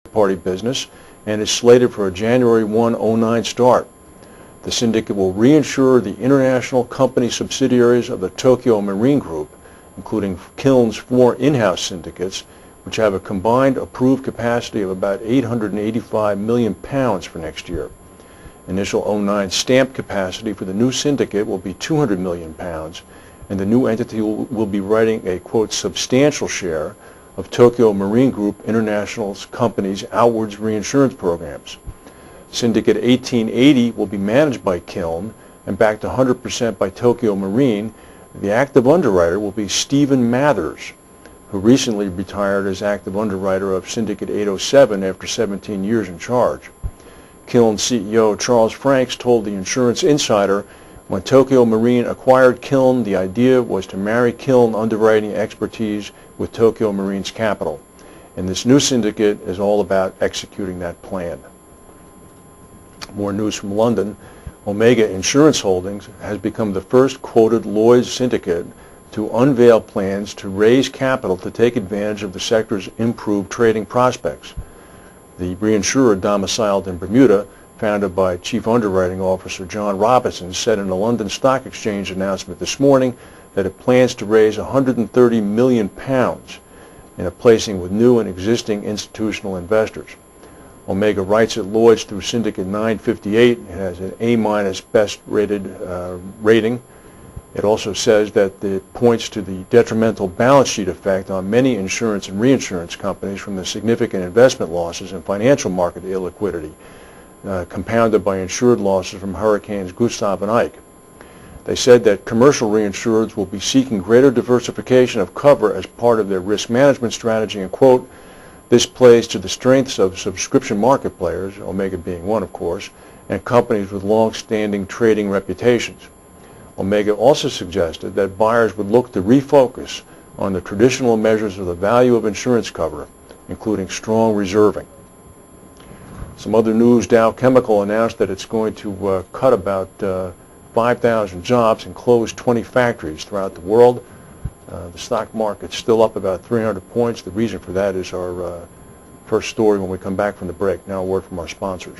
party business and is slated for a January 1, 2009 start. The syndicate will reinsure the international company subsidiaries of the Tokio Marine Group, including Kiln's 4 in-house syndicates, which have a combined approved capacity of about £885 million for next year. Initial 2009 stamp capacity for the new syndicate will be £200 million, and the new entity will be writing a, quote, substantial share of Tokio Marine Group International's company's outwards reinsurance programs. Syndicate 1880 will be managed by Kiln and backed 100% by Tokio Marine. The active underwriter will be Stephen Mathers, who recently retired as active underwriter of Syndicate 807 after 17 years in charge. Kiln CEO Charles Franks told the Insurance Insider, when Tokio Marine acquired Kiln, the idea was to marry Kiln underwriting expertise with Tokio Marine's capital. And this new syndicate is all about executing that plan. More news from London. Omega Insurance Holdings has become the first quoted Lloyd's syndicate to unveil plans to raise capital to take advantage of the sector's improved trading prospects. The reinsurer, domiciled in Bermuda, founded by Chief Underwriting Officer John Robinson, said in a London Stock Exchange announcement this morning that it plans to raise £130 million in a placing with new and existing institutional investors. Omega writes at Lloyd's through Syndicate 958. It has an A- best rated rating. It also says that it points to the detrimental balance sheet effect on many insurance and reinsurance companies from the significant investment losses and financial market illiquidity, compounded by insured losses from hurricanes Gustav and Ike. They said that commercial reinsurers will be seeking greater diversification of cover as part of their risk management strategy, and, quote, this plays to the strengths of subscription market players, Omega being one, of course, and companies with long-standing trading reputations. Omega also suggested that buyers would look to refocus on the traditional measures of the value of insurance cover, including strong reserving. Some other news: Dow Chemical announced that it's going to cut about 5,000 jobs and close 20 factories throughout the world. The stock market's still up about 300 points. The reason for that is our first story when we come back from the break. Now a word from our sponsors.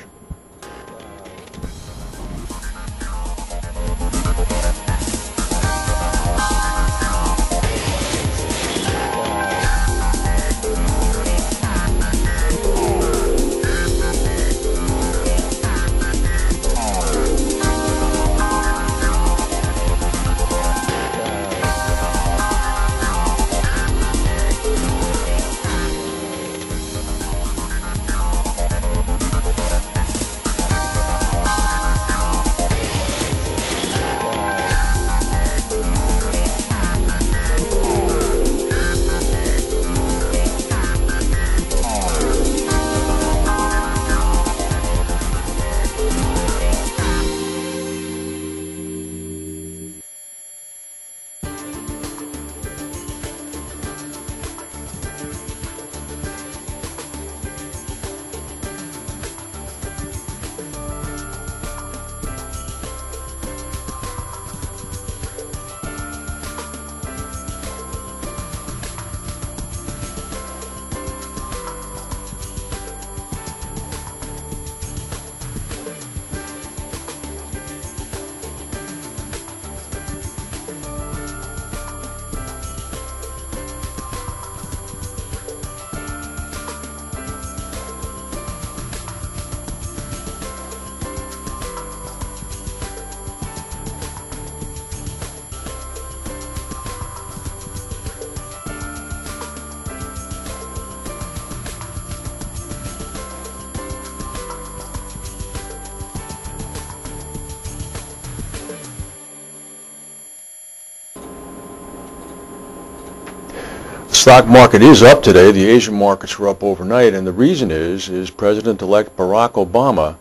The stock market is up today. The Asian markets were up overnight, and the reason is President-elect Barack Obama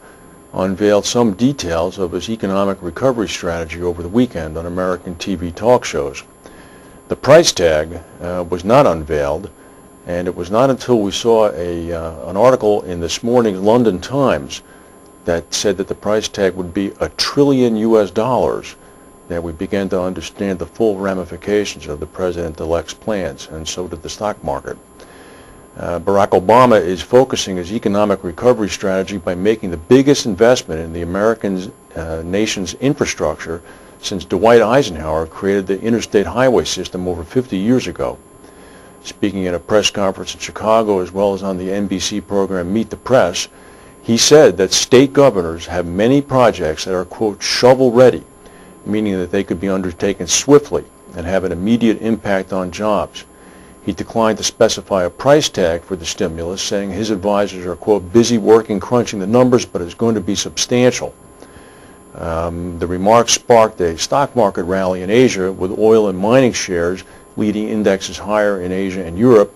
unveiled some details of his economic recovery strategy over the weekend on American TV talk shows. The price tag was not unveiled, and it was not until we saw an article in this morning's London Times that said that the price tag would be $1 trillion that we began to understand the full ramifications of the President-elect's plans, and so did the stock market. Barack Obama is focusing his economic recovery strategy by making the biggest investment in the American nation's infrastructure since Dwight Eisenhower created the interstate highway system over 50 years ago. Speaking at a press conference in Chicago as well as on the NBC program Meet the Press, he said that state governors have many projects that are, quote, shovel-ready, meaning that they could be undertaken swiftly and have an immediate impact on jobs. He declined to specify a price tag for the stimulus, saying his advisors are, quote, busy working, crunching the numbers, but it's going to be substantial. The remarks sparked a stock market rally in Asia, with oil and mining shares leading indexes higher in Asia and Europe.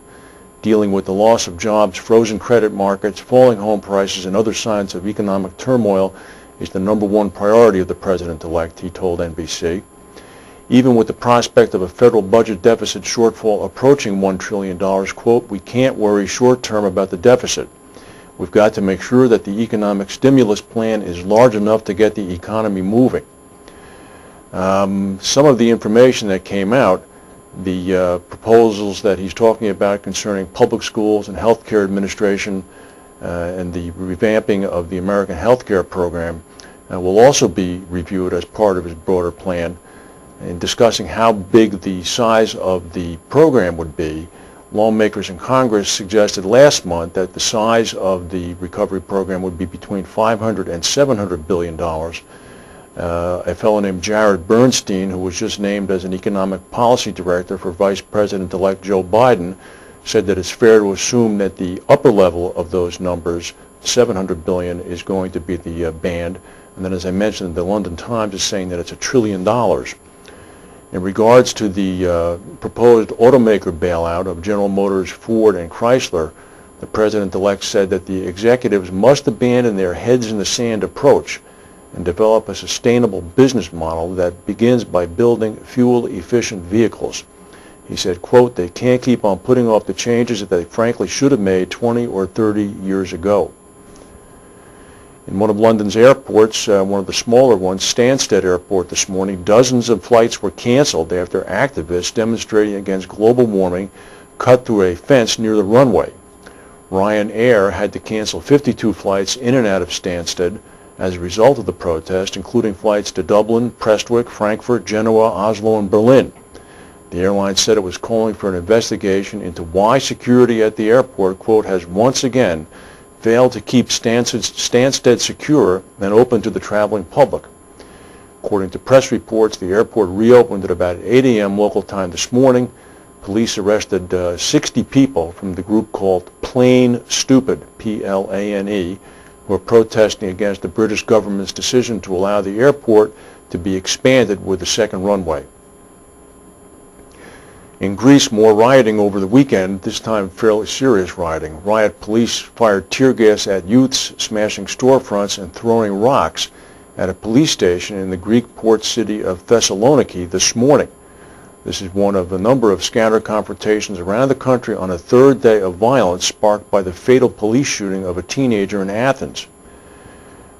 Dealing with the loss of jobs, frozen credit markets, falling home prices, and other signs of economic turmoil is the #1 priority of the president-elect, he told NBC. Even with the prospect of a federal budget deficit shortfall approaching $1 trillion, quote, we can't worry short-term about the deficit. We've got to make sure that the economic stimulus plan is large enough to get the economy moving. Some of the information that came out, the proposals that he's talking about concerning public schools and healthcare administration and the revamping of the American healthcare program will also be reviewed as part of his broader plan. In discussing how big the size of the program would be, lawmakers in Congress suggested last month that the size of the recovery program would be between $500 and $700 billion. A fellow named Jared Bernstein, who was just named as an economic policy director for Vice President-elect Joe Biden, said that it's fair to assume that the upper level of those numbers, $700 billion, is going to be the band. And then, as I mentioned, the London Times is saying that it's $1 trillion. In regards to the proposed automaker bailout of General Motors, Ford, and Chrysler, the president-elect said that the executives must abandon their heads-in-the-sand approach and develop a sustainable business model that begins by building fuel-efficient vehicles. He said, quote, they can't keep on putting off the changes that they frankly should have made 20 or 30 years ago. In one of London's airports, one of the smaller ones, Stansted Airport, this morning, dozens of flights were canceled after activists demonstrating against global warming cut through a fence near the runway. Ryanair had to cancel 52 flights in and out of Stansted as a result of the protest, including flights to Dublin, Prestwick, Frankfurt, Genoa, Oslo, and Berlin. The airline said it was calling for an investigation into why security at the airport, quote, has once again failed to keep Stansted secure and open to the traveling public. According to press reports, the airport reopened at about 8 a.m. local time this morning. Police arrested 60 people from the group called Plain Stupid, P-L-A-N-E, who are protesting against the British government's decision to allow the airport to be expanded with a second runway. In Greece, more rioting over the weekend, this time fairly serious rioting. Riot police fired tear gas at youths, smashing storefronts and throwing rocks at a police station in the Greek port city of Thessaloniki this morning. This is one of a number of scattered confrontations around the country on a third day of violence sparked by the fatal police shooting of a teenager in Athens.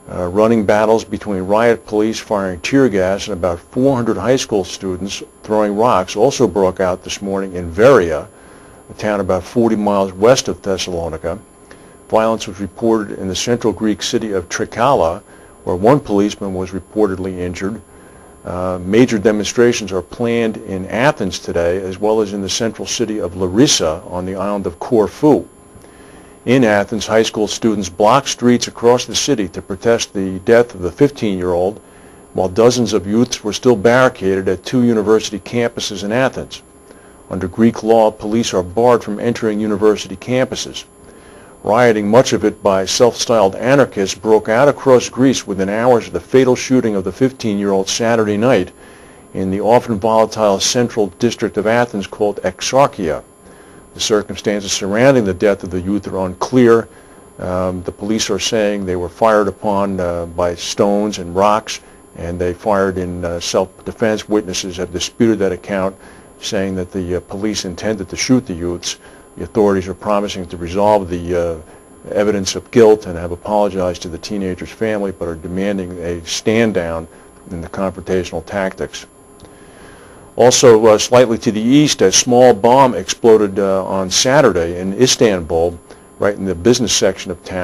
Running battles between riot police firing tear gas and about 400 high school students throwing rocks also broke out this morning in Veria, a town about 40 miles west of Thessalonica. Violence was reported in the central Greek city of Trikala, where one policeman was reportedly injured. Major demonstrations are planned in Athens today, as well as in the central city of Larissa on the island of Corfu. In Athens, high school students blocked streets across the city to protest the death of the 15-year-old, while dozens of youths were still barricaded at 2 university campuses in Athens. Under Greek law, police are barred from entering university campuses. Rioting, much of it by self-styled anarchists, broke out across Greece within hours of the fatal shooting of the 15-year-old Saturday night in the often volatile central district of Athens called Exarchia. The circumstances surrounding the death of the youth are unclear. The police are saying they were fired upon by stones and rocks, and they fired in self-defense. Witnesses have disputed that account, saying that the police intended to shoot the youths. The authorities are promising to resolve the evidence of guilt and have apologized to the teenager's family, but are demanding a stand-down in the confrontational tactics. Also, slightly to the east, a small bomb exploded on Saturday in Istanbul, right in the business section of town.